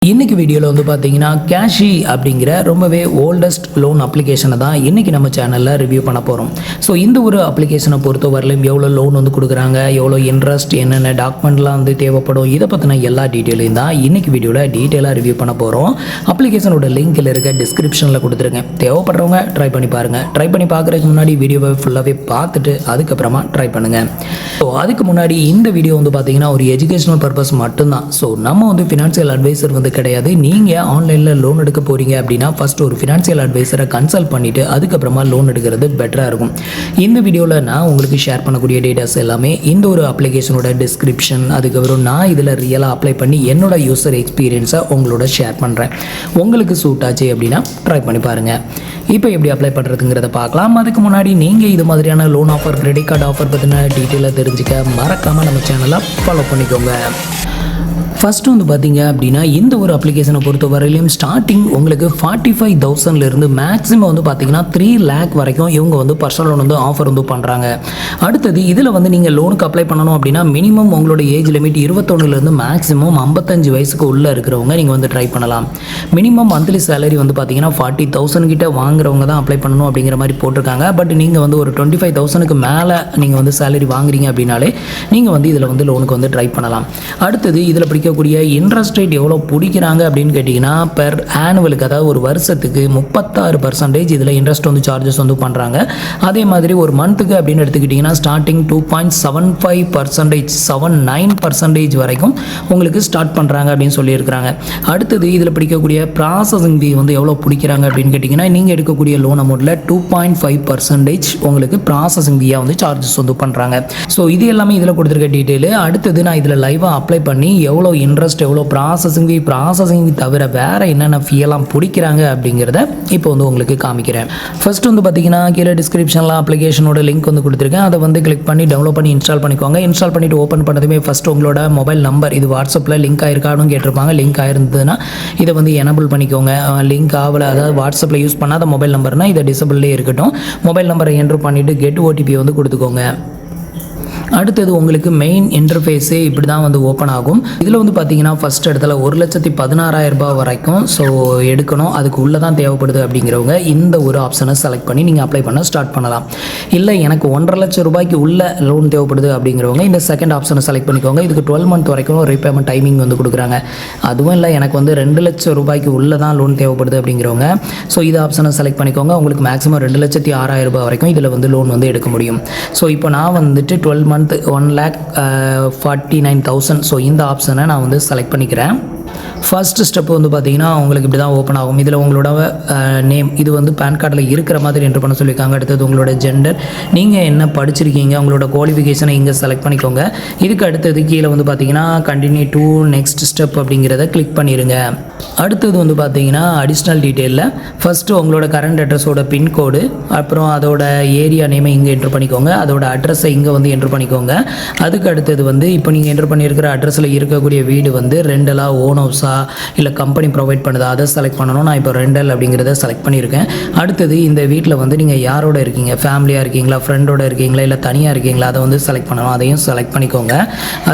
இன்றைக்கி வீடியோவில் வந்து பார்த்தீங்கன்னா கேஷி அப்படிங்கிற ரொம்பவே ஓல்டஸ்ட் லோன் அப்ளிகேஷனை தான் இன்றைக்கி நம்ம சேனலில் ரிவ்யூ பண்ண போகிறோம். ஸோ இந்த ஒரு அப்ளிகேஷனை பொறுத்த வரலையும் எவ்வளோ லோன் வந்து கொடுக்குறாங்க, எவ்வளோ இன்ட்ரெஸ்ட், என்னென்ன டாக்குமெண்ட்லாம் வந்து தேவைப்படும், இதை பற்றின எல்லா டீட்டெயிலையும் தான் இன்றைக்கி வீடியோவில் டீட்டெயிலாக ரிவ்யூ பண்ண போகிறோம். அப்ளிகேஷனோட லிங்க்கில் இருக்க டிஸ்கிரிப்ஷனில் கொடுத்துருக்கேன். தேவைப்படுறவங்க ட்ரை பண்ணி பாருங்கள். ட்ரை பண்ணி பார்க்குறதுக்கு முன்னாடி வீடியோவை ஃபுல்லாகவே பார்த்துட்டு அதுக்கப்புறமா ட்ரை பண்ணுங்கள். ஸோ அதுக்கு முன்னாடி இந்த வீடியோ வந்து பார்த்தீங்கன்னா ஒரு எஜுகேஷனல் பர்பஸ் மட்டும்தான். ஸோ நம்ம வந்து ஃபினான்ஷியல் அட்வைசர் வந்து கிடையாது. நீங்கள் ஆன்லைனில் லோன் எடுக்க போகிறீங்க அப்படின்னா ஃபஸ்ட் ஒரு ஃபினான்ஷியல் அட்வைசரை கன்சல்ட் பண்ணிவிட்டு அதுக்கப்புறமா லோன் எடுக்கிறது பெட்டராக இருக்கும். இந்த வீடியோவில் நான் உங்களுக்கு ஷேர் பண்ணக்கூடிய டேட்டாஸ் எல்லாமே இந்த ஒரு அப்ளிகேஷனோட டிஸ்கிரிப்ஷன், அதுக்கப்புறம் நான் இதில் ரியலாக அப்ளை பண்ணி என்னோட யூசர் எக்ஸ்பீரியன்ஸை உங்களோட ஷேர் பண்ணுறேன். உங்களுக்கு சூட் ஆச்சு அப்படின்னா ட்ரை பண்ணி பாருங்கள். இப்போ எப்படி அப்ளை பண்ணுறதுங்கிறத பார்க்கலாம். அதுக்கு முன்னாடி நீங்கள் இது மாதிரியான loan offer, credit card offer பற்றின டீட்டெயிலாக தெரிஞ்சுக்க மறக்காமல் நம்ம சேனலை ஃபாலோ பண்ணிக்கோங்க. ஃபஸ்ட்டு வந்து பார்த்தீங்க அப்படின்னா இந்த ஒரு அப்ளிகேஷனை பொறுத்த வரையிலையும் ஸ்டார்டிங் உங்களுக்கு 45,000 மேக்ஸிமம் வந்து பார்த்தீங்கன்னா 3 lakh வரைக்கும் இவங்க வந்து பர்சனல் லோன் வந்து ஆஃபர் வந்து பண்ணுறாங்க. அடுத்தது இதில் வந்து நீங்கள் லோனுக்கு அப்ளை பண்ணணும் அப்படின்னா மினிமம் உங்களோட ஏஜ் லிமிட் 21 மேக்ஸிமம் 55 வயசுக்கு உள்ளே இருக்கிறவங்க நீங்கள் வந்து ட்ரை பண்ணலாம். மினிமம் மந்த்லி சேலரி வந்து பார்த்தீங்கன்னா 40,000 கிட்ட வாங்குறவங்க தான் அப்ளை பண்ணணும் அப்படிங்கிற மாதிரி போட்டிருக்காங்க. பட் நீங்கள் வந்து ஒரு 25,000க்கு மேலே நீங்கள் வந்து சேலரி வாங்குறீங்க அப்படின்னாலே நீங்கள் வந்து இதில் வந்து லோனுக்கு வந்து ட்ரை பண்ணலாம். அடுத்தது இதில் பிடிக்கக்கூடிய இன்ட்ரெஸ்ட் ரேட் எவ்வளோ பிடிக்கிறாங்க அப்படின்னு கேட்டிங்கன்னா பெர் ஆனுவலுக்கு, அதாவது ஒரு வருஷத்துக்கு 36% இதில் இன்ட்ரெஸ்ட் வந்து சார்ஜஸ் வந்து பண்ணுறாங்க. அதே மாதிரி ஒரு மந்த்துக்கு அப்படின்னு எடுத்துக்கிட்டிங்கன்னா ஸ்டார்டிங் 2.75%, 79% வரைக்கும் உங்களுக்கு ஸ்டார்ட் பண்ணுறாங்க அப்படின்னு சொல்லியிருக்கிறாங்க. அடுத்தது இதில் பிடிக்கக்கூடிய ப்ராசஸிங் ஃபீ வந்து எவ்வளோ பிடிக்கிறாங்க அப்படின்னு கேட்டிங்கன்னா நீங்கள் எடுக்கக்கூடிய லோன் அமௌண்ட்டில் 2.5% உங்களுக்கு ப்ராசஸிங் ஃபீயாக வந்து சார்ஜஸ் வந்து பண்ணுறாங்க. ஸோ இது எல்லாமே இதில் கொடுத்துருக்க டீட்டெயிலு. அடுத்தது நான் இதில் லைவாக அப்ளை பண்ணி எவ்வளோ இன்ட்ரெஸ்ட், எவ்வளோ ப்ராசஸிங் ஃபீ தவிர வேறு என்னென்ன ஃபீயெல்லாம் பிடிக்கிறாங்க அப்படிங்கிறத இப்போ வந்து உங்களுக்கு காமிக்கிறேன். ஃபர்ஸ்ட் வந்து பார்த்தீங்கன்னா கீழே டிஸ்கிரிப்ஷனில் அப்ளிகேஷனோட லிங்க் வந்து கொடுத்துருக்கேன். அதை வந்து கிளிக் பண்ணி டவுன்லோட் பண்ணி இன்ஸ்டால் பண்ணிக்கோங்க. இன்ஸ்டால் பண்ணிவிட்டு ஓப்பன் பண்ணதுமே ஃபஸ்ட்டு உங்களோட மொபைல் நம்பர், இது வாட்ஸ்அப்பில் லிங்க் ஆயிருக்கான்னு கேட்டிருப்பாங்க. லிங்க் ஆயிருந்ததுன்னா இதை வந்து எனபிள் பண்ணிக்கோங்க. லிங்க் ஆகலை, அதாவது வாட்ஸ்அப்பில் யூஸ் பண்ணாத மொபைல் நம்பர்னால் இதை டிசபிள்லே இருக்கட்டும். மொபைல் நம்பரை என்ட்ரு பண்ணிவிட்டு கெட் ஓடிபி வந்து கொடுத்துக்கோங்க. அடுத்தது உங்களுக்கு மெயின் இன்டர்ஃபேஸே இப்படி தான் வந்து ஓப்பன் ஆகும். இதில் வந்து பார்த்தீங்கன்னா ஃபஸ்ட் இடத்துல 1,16,000 வரைக்கும் ஸோ எடுக்கணும், அதுக்கு உள்ளே தான் தேவைப்படுது அப்படிங்கிறவங்க இந்த ஒரு ஆப்ஷனை செலக்ட் பண்ணி நீங்கள் அப்ளை பண்ண ஸ்டார்ட் பண்ணலாம். இல்லை எனக்கு 1,50,000 ரூபாய்க்கு உள்ள லோன் தேவைப்படுது அப்படிங்கிறவங்க இந்த செகண்ட் ஆப்ஷனை செலக்ட் பண்ணிக்கோங்க. இதுக்கு 12 month வரைக்கும் ரீபேமெண்ட் டைமிங் வந்து கொடுக்குறாங்க. அதுவும் இல்லை எனக்கு வந்து 2,00,000 ரூபாய்க்கு உள்ளே தான் லோன் தேவைப்படுது அப்படிங்கிறவங்க ஸோ இது ஆப்ஷனை செலக்ட் பண்ணிக்கோங்க. உங்களுக்கு மேக்ஸிமம் 2,06,000 வரைக்கும் இதில் வந்து லோன் வந்து எடுக்க முடியும். ஸோ இப்போ நான் வந்துட்டு 12 month 1,49,000 ஸோ இந்த ஆப்ஷனை நான் வந்து செலக்ட் பண்ணிக்கிறேன். ஃபர்ஸ்ட் ஸ்டெப் வந்து பார்த்தீங்கன்னா உங்களுக்கு இப்படி தான் ஓப்பன் ஆகும். இதில் உங்களோட நேம், இது வந்து பேன் கார்டில் இருக்கிற மாதிரி என்ட்ரு பண்ண சொல்லியிருக்காங்க. அடுத்தது உங்களோட ஜெண்டர், நீங்கள் என்ன படிச்சிருக்கீங்க, உங்களோட குவாலிஃபிகேஷனை இங்கே செலக்ட் பண்ணிக்கோங்க. இதுக்கு அடுத்தது கீழே வந்து பார்த்தீங்கன்னா கண்டினியூ டு நெக்ஸ்ட் ஸ்டெப் அப்படிங்கிறத கிளிக் பண்ணிடுங்க. அடுத்தது வந்து பார்த்தீங்கன்னா அடிஷ்னல் டீட்டெயிலில் ஃபஸ்ட்டு உங்களோட கரண்ட் அட்ரஸோட பின்கோடு, அப்புறம் அதோட ஏரியா நேமை இங்கே என்ட்ரு பண்ணிக்கோங்க. அதோட அட்ரஸை இங்கே வந்து என்ட்ரு பண்ணிக்கோங்க. அதுக்கு அடுத்தது வந்து இப்போ நீங்கள் என்ட்ரு பண்ணியிருக்கிற அட்ரஸில் இருக்கக்கூடிய வீடு வந்து ரெண்டலாக ஓன் ஹவுஸா இல்லை கம்பெனி ப்ரொவைட் பண்ணுதா அதை செலக்ட் பண்ணணும். நான் இப்போ ரெண்டல் அப்படிங்கிறத செலக்ட் பண்ணியிருக்கேன். அடுத்தது இந்த வீட்டில் வந்து நீங்கள் யாரோட இருக்கீங்க, ஃபேமிலியாக இருக்கீங்களா, ஃப்ரெண்டோட இருக்கீங்களா, இல்லை தனியாக இருக்கீங்களா, அதை வந்து செலக்ட் பண்ணணும். அதையும் செலக்ட் பண்ணிக்கோங்க.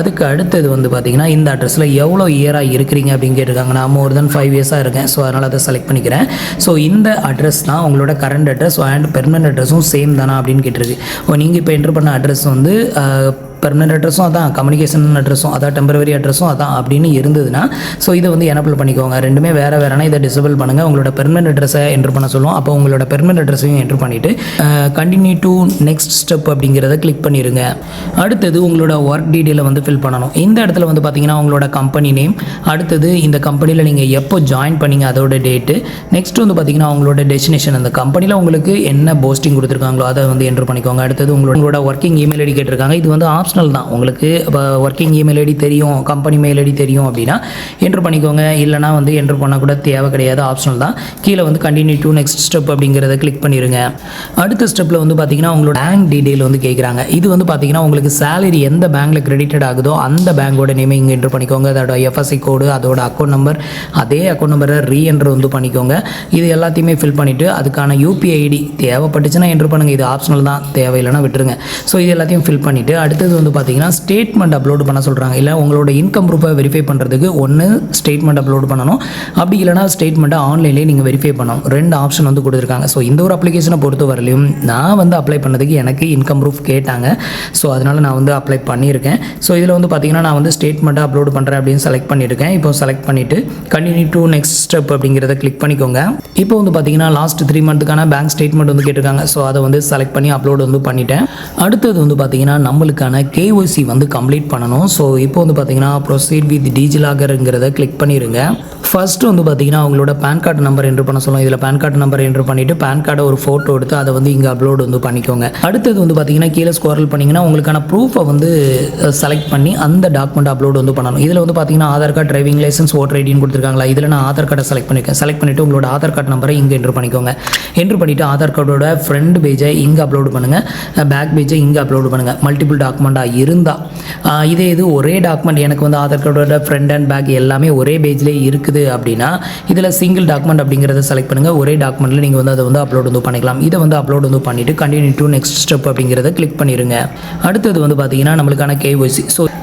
அதுக்கு அடுத்தது வந்து பார்த்தீங்கன்னா இந்த அட்ரஸில் எவ்வளோ இயராக இருக்கிறீங்க அப்படின்னு கேட்டிருக்காங்க. நான் மோர் தென் 5 years இருக்கேன். ஸோ அதனால் அதை செலக்ட் பண்ணிக்கிறேன். ஸோ இந்த அட்ரஸ் தான் உங்களோட கரண்ட் அட்ரஸ் அண்ட் பெர்மனன்ட் அட்ரஸும் சேம் தானா அப்படின்னு கேட்டிருக்கு. நீங்கள் இப்போ என்ட்ரு பண்ண அட்ரஸ் வந்து பெர்மனன்ட் அட்ரஸும் அதான், கம்யூனிகேஷன் அட்ரஸும் அதான், டெம்பரவரி அட்ரஸும் அதான் அப்படின்னு இருந்ததுன்னா ஸோ இதை வந்து எனபிள் பண்ணிக்கோங்க. ரெண்டுமே வேறு வேறுனா இதை டிசபிள் பண்ணுங்கள். உங்களோட பெர்மனன்ட் அட்ரஸை என்ட்ரு பண்ண சொல்லுவோம். அப்போ உங்களோட பெர்மனன்ட் அட்ரஸையும் என்ட்ரு பண்ணிவிட்டு கண்டினியூ டு நெக்ஸ்ட் ஸ்டெப் அப்படிங்கிறத கிளிக் பண்ணிடுங்க. அடுத்தது உங்களோட ஒர்க் டீட்டெயிலை வந்து ஃபில் பண்ணணும். இந்த இடத்துல வந்து பார்த்தீங்கன்னா உங்களோட கம்பெனி நேம், அடுத்தது இந்த கம்பெனியில் நீங்கள் எப்போ ஜாயின் பண்ணீங்க அதோட டேட்டு, நெக்ஸ்ட் வந்து பார்த்தீங்கன்னா உங்களோட டெஸ்டினேஷன், அந்த கம்பெனியில் உங்களுக்கு என்ன போஸ்டிங் கொடுத்துருக்காங்களோ அதை வந்து என்ட்ரு பண்ணிக்கோங்க. அடுத்தது உங்களோட ஒர்க்கிங் இமெயில் ஐடி கேட்டிருக்காங்க. இது வந்து ஆப்ஷனல் தான். உங்களுக்கு இப்போ ஒர்க்கிங் இமெயில் ஐடி தெரியும், கம்பெனி மெயில் ஐடி தெரியும் அப்படின்னா என்ட்ரு பண்ணிக்கோங்க. இல்லைனா வந்து என்ட்ரு பண்ண கூட தேவை கிடையாது, ஆப்ஷனல் தான். கீழே வந்து கண்டினியூ டு நெக்ஸ்ட் ஸ்டெப் அப்படிங்கிறத கிளிக் பண்ணிடுங்க. அடுத்த ஸ்டெப்பில் வந்து பார்த்தீங்கன்னா உங்களோட பேங்க் டீட்டெயில் வந்து கேட்குறாங்க. இது வந்து பார்த்தீங்கன்னா உங்களுக்கு சேலரி எந்த பேங்க்கில் கிரெடிட்டட் ஆகுதோ அந்த பேங்கோட நேமை இங்கே என்ட்ரு பண்ணிக்கோங்க. அதோட எஃப்எஸ்சி கோடு, அதோட அக்கௌண்ட் நம்பர், அதே அக்கௌண்ட் நம்பரை ரீஎன்ட்ரு வந்து பண்ணிக்கோங்க. இது எல்லாத்தையுமே ஃபில் பண்ணிவிட்டு அதுக்கான யூபிஐ ஐடி தேவைப்பட்டுச்சுன்னா என்ட்ரு பண்ணுங்கள். இது ஆப்ஷனல் தான், தேவையில்லைன்னா விட்டுருங்க. ஸோ இது எல்லாத்தையும் ஃபில் பண்ணிவிட்டு அடுத்தது வந்து பார்த்தீங்கன்னா ஸ்டேட்மெண்ட் அப்லோடு பண்ண சொல்கிறாங்க. இல்லை உங்களோட இன்கம் ப்ரூஃபை வெரிஃபை பண்ணுறதுக்கு ஒன்று ஸ்டேட்மெண்ட் அப்லோடு பண்ணணும், அப்படி இல்லைனா ஸ்டேட்மெண்ட்டை ஆன்லைன்லேயே நீங்கள் வெரிஃபை பண்ணணும். 2 ஆப்ஷன் வந்து கொடுத்துருக்காங்க. ஸோ இந்த ஒரு அப்ளிகேஷனை பொறுத்த வரலையும் நான் வந்து அப்ளை பண்ணதுக்கு எனக்கு இன்கம் ப்ரூஃப் கேட்டாங்க. ஸோ அதனால் நான் வந்து அப்ளை பண்ணியிருக்கேன். ஸோ இதில் வந்து பார்த்தீங்கன்னா நான் வந்து ஸ்டேட்மெண்ட்டை அப்லோடு பண்ணுறேன் அப்படின்னு செலக்ட் பண்ணியிருக்கேன். இப்போ செலக்ட் பண்ணிவிட்டு கண்டினியூ டு நெக்ஸ்ட் ஸ்டெப் அப்படிங்கிறத கிளிக் பண்ணிக்கோங்க. இப்போ வந்து பார்த்தீங்கன்னா லாஸ்ட் 3 மந்த்துக்கான பேங்க் ஸ்டேட்மெண்ட் வந்து கேட்டிருக்காங்க. ஸோ அதை வந்து செலக்ட் பண்ணி அப்லோடு வந்து பண்ணிட்டேன். அடுத்தது வந்து பார்த்தீங்கன்னா நம்மளுக்கான KYC வந்து கம்ப்ளீட் பண்ணணும். ஸோ இப்போ வந்து பார்த்தீங்கன்னா ப்ரொசீட் வித் டிஜிலாகருங்கிறத கிளிக் பண்ணிடுங்க. ஃபர்ஸ்ட் வந்து பார்த்தீங்கன்னா உங்களோட பேன் கார்டு நம்பர் என்ட்ரு பண்ண சொல்லுவோம். இதில் பேன் கார்டு நம்பர் என்ட்ரு பண்ணிவிட்டு பேன் கார்டை ஒரு ஃபோட்டோ எடுத்து அதை வந்து இங்கே அப்லோடு வந்து பண்ணிக்கோங்க. அடுத்தது வந்து பார்த்தீங்கன்னா கீழே ஸ்க்ரோல் பண்ணிங்கன்னா உங்களுக்கான ப்ரூஃபை வந்து செலக்ட் பண்ணி அந்த டாக்குமெண்ட் அப்லோடு வந்து பண்ணணும். இதில் வந்து பார்த்தீங்கன்னா Aadhaar card, driving licence, voter ஐடின்னு கொடுத்துருக்காங்களா. இதில் நான் ஆதார் கார்டை செலக்ட் பண்ணியிருக்கேன். செலக்ட் பண்ணிவிட்டு உங்களோட ஆதார் கார்டு நம்பரை இங்கே என்ட்ரு பண்ணிக்கோங்க. என்ட்ரு பண்ணிவிட்டு ஆதார் கார்டோட ஃப்ரண்ட் பேஜை இங்கே அப்லோடு பண்ணுங்கள், பேக் பேஜை இங்கே அப்லோடு பண்ணுங்கள். மல்டிபிள் டாக்குமெண்ட்டாக இருந்தால் இதே இது ஒரே டாக்குமெண்ட் எனக்கு வந்து ஆதார் கார்டோட ஃப்ரண்ட் அண்ட் பேக் எல்லாமே ஒரே பேஜ்லேயே இருக்குது அப்படின்னா இதில் சிங்கிள் டாக்குமெண்ட் அப்படிங்கிறத செலக்ட் பண்ணுங்கள். ஒரே டாக்குமெண்ட்டில் நீங்கள் வந்து அதை வந்து அப்லோட் வந்து பண்ணிக்கலாம். இதை வந்து அப்லோட் வந்து பண்ணிவிட்டு கண்டினியூ டு நெக்ஸ்ட் ஸ்டெப் அப்படிங்கிறத கிளிக் பண்ணிடுங்க. அடுத்தது வந்து பார்த்தீங்கன்னா நம்மளுக்கான KYC.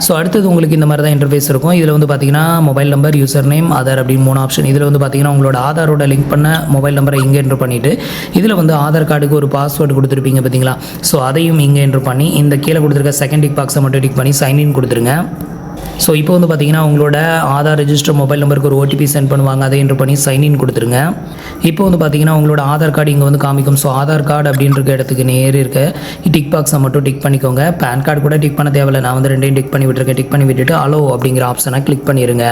ஸோ அடுத்தது உங்களுக்கு இந்த மாதிரி தான் இன்டர்ஃபேஸ் இருக்கும். இதில் வந்து பார்த்தீங்கன்னா mobile number, user name, Aadhaar அப்படின்னு 3 ஆப்ஷன். இதில் வந்து பார்த்தீங்கன்னா உங்களோட ஆதாரோட லிங்க் பண்ண மொபைல் நம்பரை இங்கே என்ட்ரு பண்ணிவிட்டு இதில் வந்து ஆதார் கார்டுக்கு ஒரு பாஸ்வேர்டு கொடுத்துருப்பீங்க பார்த்தீங்களா. ஸோ அதையும் இங்கே என்ட்ரு பண்ணி இந்த கீழே கொடுத்துருக்க செகண்ட் டிக் பாக்ஸை மட்டும் டிக் பண்ணி சைன்இன் கொடுத்துருங்க. ஸோ இப்போ வந்து பார்த்தீங்கன்னா உங்களோட ஆதார் ரெஜிஸ்டர் மொபைல் நம்பருக்கு ஒரு OTP சென்ட் பண்ணுவாங்க. அதை என்ட்ரு பண்ணி சைன்இன் கொடுத்துருங்க. இப்போ வந்து பார்த்தீங்கன்னா உங்களோட ஆதார் கார்டு இங்கே வந்து காமிக்கும். ஸோ ஆதார் கார்டு அப்படின்ற இடத்துக்கு நேர் இருக்க டிக் பாக்ஸை மட்டும் டிக் பண்ணிக்கோங்க. பேன் கார்டு கூட டிக் பண்ண தேவையில்லை. நான் வந்து 2யும் டிக் பண்ணி விட்டுருக்கேன். டிக் பண்ணி விட்டுட்டு அலோ அப்படிங்கிற ஆப்ஷனை கிளிக் பண்ணிடுங்க.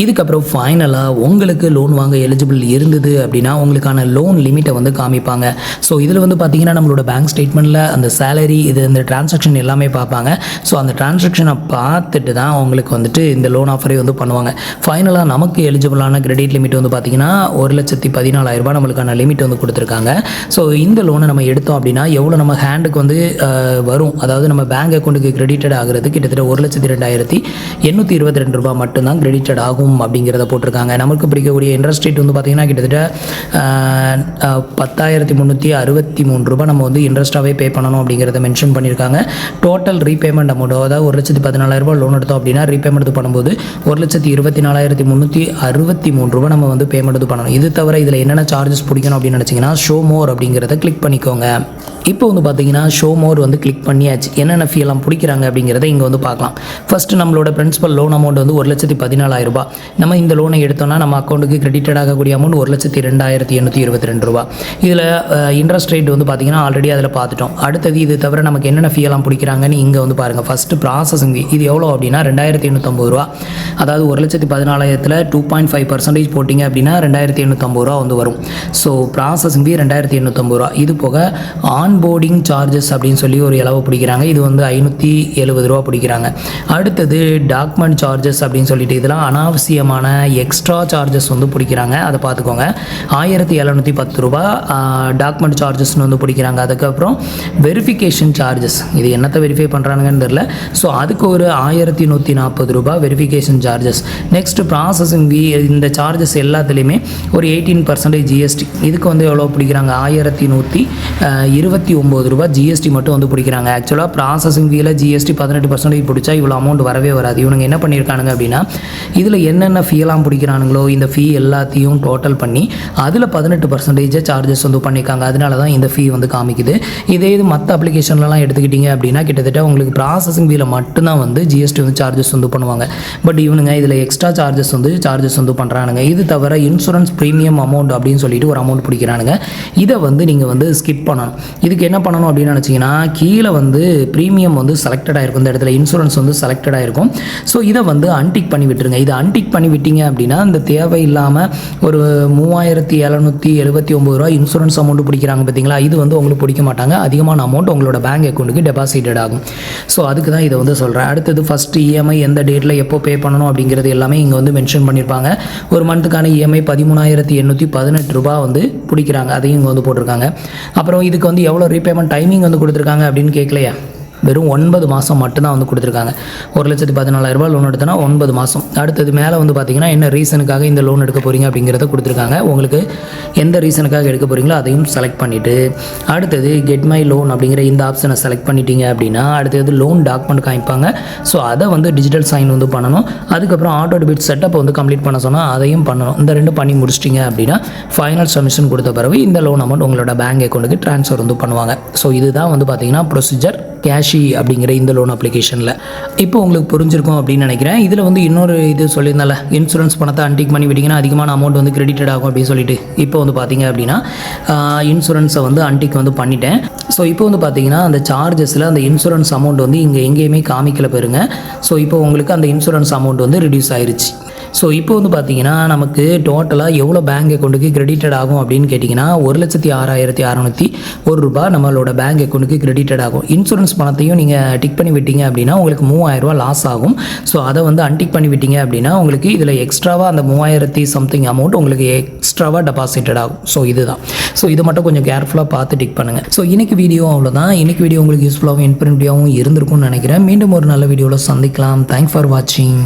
இதுக்கப்புறம் ஃபைனலாக உங்களுக்கு லோன் வாங்க எலிஜிபிள் இருந்தது அப்படின்னா உங்களுக்கான லோன் லிமிட்டை வந்து காமிப்பாங்க. ஸோ இதில் வந்து பார்த்தீங்கன்னா நம்மளோட பேங்க் ஸ்டேட்மெண்ட்டில் அந்த சேலரி இந்த டிரான்சாக்ஷன் எல்லாமே பார்ப்பாங்க. ஸோ அந்த டிரான்சாக்ஷனை பார்த்துட்டு தான் உங்களுக்கு வந்துட்டு இந்த லோன் ஆஃபரே வந்து பண்ணுவாங்க. ஃபைனலாக நமக்கு எலிஜிபிளான கிரெடிட் லிமிட் வந்து பார்த்தீங்கன்னா 1,14,000 நம்மளுக்கான லிமிட் வந்து கொடுத்துருக்காங்க. ஸோ இந்த லோனை நம்ம எடுத்தோம் அப்படின்னா எவ்வளோ நம்ம ஹேண்டுக்கு வந்து வரும், அதாவது நம்ம பேங்க் அக்கௌண்ட்டுக்கு கிரெடிட்டட் ஆகிறது கிட்டத்தட்ட 1,02,822 மட்டும்தான் கிரெடிட்டட் ஆகும் அப்படிங்கிறத போட்டிருக்காங்க. நமக்கு பிடிக்கக்கூடிய இன்ட்ரெஸ்ட் ரேட் வந்து பார்த்தீங்கன்னா கிட்டத்தட்ட 10,363 நம்ம வந்து இன்ட்ரெஸ்ட்டாகவே பே பண்ணணும் அப்படிங்கிறத மென்ஷன் பண்ணியிருக்காங்க. டோட்டல் ரீபேமெண்ட் அமௌண்ட், அதாவது 1,14,000 லோன் எடுத்தோம் அப்படின்னா ரீபேமெண்ட் பண்ணும்போது 1,24,463 நம்ம வந்து பேமெண்ட் பண்ணணும். இது தவிர இதில் என்னென்ன சார்ஜஸ் பிடிக்கணும் அப்படின்னு நினச்சிங்கன்னா ஷோ மோர் அப்படிங்கிறத கிளிக் பண்ணிக்கோங்க. இப்போ வந்து பார்த்தீங்கன்னா ஷோ மோர் வந்து கிளிக் பண்ணியாச்சு. என்னென்ன ஃபீ எல்லாம் பிடிக்கிறாங்க அப்படிங்கிறத இங்கே வந்து பார்க்கலாம். ஃபஸ்ட்டு நம்மளோட பிரின்சிபல் லோன் அமௌண்ட் வந்து 1,14,000. நம்ம இந்த லோனை எடுத்தோம்னா நம்ம அக்கௌண்ட்டுக்கு கிரெடிட்டட் ஆகக்கூடிய அமௌண்ட் 1,02,822. இதில் இன்ட்ரெஸ்ட் ரேட் வந்து பார்த்தீங்கன்னா ஆல்ரெடி அதில் பார்த்துட்டோம். அடுத்தது இது தவிர நமக்கு என்னென்ன ஃபீ எல்லாம் பிடிக்கிறாங்கன்னு இங்கே வந்து பாருங்கள். ஃபஸ்ட்டு ப்ராசஸிங் ஃபீ இது எவ்வளோ அப்படின்னா 2,850. அதாவது 1,14,000 2.5% போட்டிங்க அப்படின்னா 2,850 வந்து வரும். ஸோ ப்ராசஸிங் ஃபீ 2,850. இது போக ஆன்போர்டிங் சார்ஜஸ் அப்படின்னு சொல்லி ஒரு அளவு பிடிக்கிறாங்க. இது வந்து 570 பிடிக்கிறாங்க. அடுத்தது டாக்குமெண்ட் சார்ஜஸ் அப்படின்னு சொல்லிட்டு இதெல்லாம் அனாவசியமான எக்ஸ்ட்ரா சார்ஜஸ் வந்து பிடிக்கிறாங்க. அதை பார்த்துக்கோங்க. 1,710 டாக்குமெண்ட் சார்ஜஸ்னு வந்து பிடிக்கிறாங்க. அதுக்கப்புறம் வெரிஃபிகேஷன் சார்ஜஸ், இது என்னத்தை வெரிஃபை பண்ணுறாங்கன்னு தெரியல. ஸோ அதுக்கு ஒரு 1,140 வெரிஃபிகேஷன் சார்ஜஸ். நெக்ஸ்ட் ப்ராசஸிங் ஃபீ, இந்த சார்ஜஸ் எல்லாத்துலேயுமே ஒரு 18% GST. இதுக்கு வந்து எவ்வளோ பிடிக்கிறாங்க, 1,129 GST மட்டும் வந்து பிடிக்கிறாங்க. ஆக்சுவலாக ப்ராசஸிங் ஃபீல GST 18% பிடிச்சா இவ்வளோ அமௌண்ட் வரவே வராது. இவனுங்க என்ன பண்ணியிருக்கானுங்க அப்படின்னா இதில் என்னென்ன ஃபீலாம் பிடிக்கிறானுங்களோ இந்த ஃபீ எல்லாத்தையும் டோட்டல் பண்ணி அதில் 18% சார்ஜஸ் வந்து பண்ணியிருக்காங்க. அதனால தான் இந்த ஃபீ வந்து காமிக்குது. இதே இது மற்ற அப்ளிகேஷன்லலாம் எடுத்துக்கிட்டிங்க அப்படின்னா கிட்டத்தட்ட உங்களுக்கு ப்ராசஸிங் ஃபீல மட்டும்தான் வந்து GST வந்து சார்ஜஸ் வந்து பண்ணுவாங்க. பட் இவனுங்க இதில் எக்ஸ்ட்ரா சார்ஜஸ் வந்து பண்ணுறானுங்க. இது தவிர இன்சூரன்ஸ் ப்ரீமியம் அமௌண்ட் அப்படின்னு சொல்லிட்டு ஒரு அமௌண்ட் பிடிக்கிறானுங்க. இதை வந்து நீங்கள் வந்து ஸ்கிப் பண்ணணும். இதுக்கு என்ன பண்ணணும் அப்படின்னு நினச்சிங்கன்னா கீழே வந்து ப்ரீமியம் வந்து செலக்டட் ஆகிருக்கும். இந்த இடத்துல இன்சூரன்ஸ் வந்து செலக்டட் ஆகிருக்கும். ஸோ இதை வந்து அன்டிக் பண்ணி விட்டுருங்க. இதை அன்டிக் பண்ணி விட்டீங்க அப்படின்னா இந்த தேவையில்லாமல் ஒரு 3,779 இன்சூரன்ஸ் அமௌண்ட் பிடிக்கிறாங்க பார்த்தீங்களா, இது வந்து உங்களுக்கு பிடிக்க மாட்டாங்க. அதிகமான அமௌண்ட் உங்களோட பேங்க் அக்கௌண்ட்டுக்கு டெபாசிட்டட் ஆகும். ஸோ அதுக்கு தான் இதை வந்து சொல்கிறேன். அடுத்தது ஃபஸ்ட்டு EMI எந்த டேட்டில் எப்போ பே பண்ணணும் அப்படிங்கிறது எல்லாமே இங்கே வந்து மென்ஷன் பண்ணியிருப்பாங்க. ஒரு மந்த்துக்கான EMI 13,818 வந்து பிடிக்கிறாங்க. அதையும் இங்கே வந்து போட்டிருக்காங்க. அப்புறம் இதுக்கு வந்து எவ்வளோ ரீபேமெண்ட் டைமிங் வந்து கொடுத்துருக்காங்க அப்படின்னு கேட்கலையா. வெறும் 9 மாதம் மட்டும்தான் வந்து கொடுத்துருக்காங்க. 1,14,000 லோன் எடுத்தோன்னா 9 மாதம். அடுத்தது மேலே வந்து பார்த்தீங்கன்னா என்ன ரீசனுக்காக இந்த லோன் எடுக்க போகிறீங்க அப்படிங்கிறத கொடுத்துருக்காங்க. உங்களுக்கு எந்த ரீசனுக்காக எடுக்க போகிறீங்களோ அதையும் செலக்ட் பண்ணிவிட்டு அடுத்தது கெட் மை லோன் அப்படிங்கிற இந்த ஆப்ஷனை செலக்ட் பண்ணிட்டீங்க அப்படின்னா அடுத்தது லோன் டாக்குமெண்ட் காமிப்பாங்க. ஸோ அதை வந்து டிஜிட்டல் சைன் வந்து பண்ணணும். அதுக்கப்புறம் ஆட்டோ டெபிட் செட்டப்பை வந்து கம்ப்ளீட் பண்ண சொன்னால் அதையும் பண்ணணும். இந்த 2 பண்ணி முடிச்சிட்டிங்க அப்படின்னா ஃபைனல் சப்மிஷன் கொடுத்த பிறகு இந்த லோன் அமௌண்ட் உங்களோட பேங்க் அக்கௌண்ட்டுக்கு ட்ரான்ஸ்ஃபர் வந்து பண்ணுவாங்க. ஸோ இதுதான் வந்து பார்த்தீங்கன்னா ப்ரொசீஜர் கேஷி அப்படிங்கிற இந்த லோன் அப்ளிகேஷனில். இப்போ உங்களுக்கு புரிஞ்சிருக்கும் அப்படின்னு நினைக்கிறேன். இதில் வந்து இன்னொரு இது சொல்லியிருந்தால இன்சூரன்ஸ் பணத்தை அன்டிக் பண்ணி விட்டிங்கன்னா அதிகமான அமௌண்ட் வந்து கிரெடிட்டட் ஆகும் அப்படின்னு சொல்லிட்டு இப்போ வந்து பார்த்தீங்க அப்படின்னா இன்சூரன்ஸை வந்து அன்டிக் வந்து பண்ணிட்டேன். ஸோ இப்போ வந்து பார்த்தீங்கன்னா அந்த சார்ஜஸில் அந்த இன்சூரன்ஸ் அமௌண்ட் வந்து இங்கே எங்கேயுமே காமிக்கல பாருங்க. ஸோ இப்போ உங்களுக்கு அந்த இன்சூரன்ஸ் அமௌண்ட் வந்து ரிடியூஸ் ஆயிருச்சு. ஸோ இப்போ வந்து பார்த்தீங்கன்னா நமக்கு டோட்டலாக எவ்வளோ பேங்க் அக்கௌண்ட்டுக்கு கிரெடிட்டட் ஆகும் அப்படின்னு கேட்டிங்கன்னா 1,06,601 ரூபாய் நம்மளோட பேங்க் அக்கௌண்ட்டுக்கு கிரெடிட்டட் ஆகும். இன்சூரன்ஸ் பணத்தையும் நீங்கள் டிக் பண்ணி விட்டீங்க அப்படின்னா உங்களுக்கு 3,000 ரூபா லாஸ் ஆகும். ஸோ அதை வந்து அன்டிக் பண்ணி விட்டீங்க அப்படின்னா உங்களுக்கு இதில் எக்ஸ்ட்ராவாக அந்த 3,000 சம்திங் அமௌண்ட் உங்களுக்கு எக்ஸ்ட்ராவாக டெபாசிட்டட் ஆகும். ஸோ இதுதான். ஸோ இது மட்டும் கொஞ்சம் கேர்ஃபுல்லாக பார்த்து டிக் பண்ணுங்கள். ஸோ இன்றைக்கி வீடியோ அவ்வளோதான். இன்றைக்கி வீடியோ உங்களுக்கு யூஸ்ஃபுல்லாகவும் இன்ஃபர்மேட்டிவாகவும் இருந்திருக்கும்னு நினைக்கிறேன். மீண்டும் ஒரு நல்ல வீடியோவில் சந்திக்கலாம். தேங்க்ஸ் ஃபார் வாட்சிங்.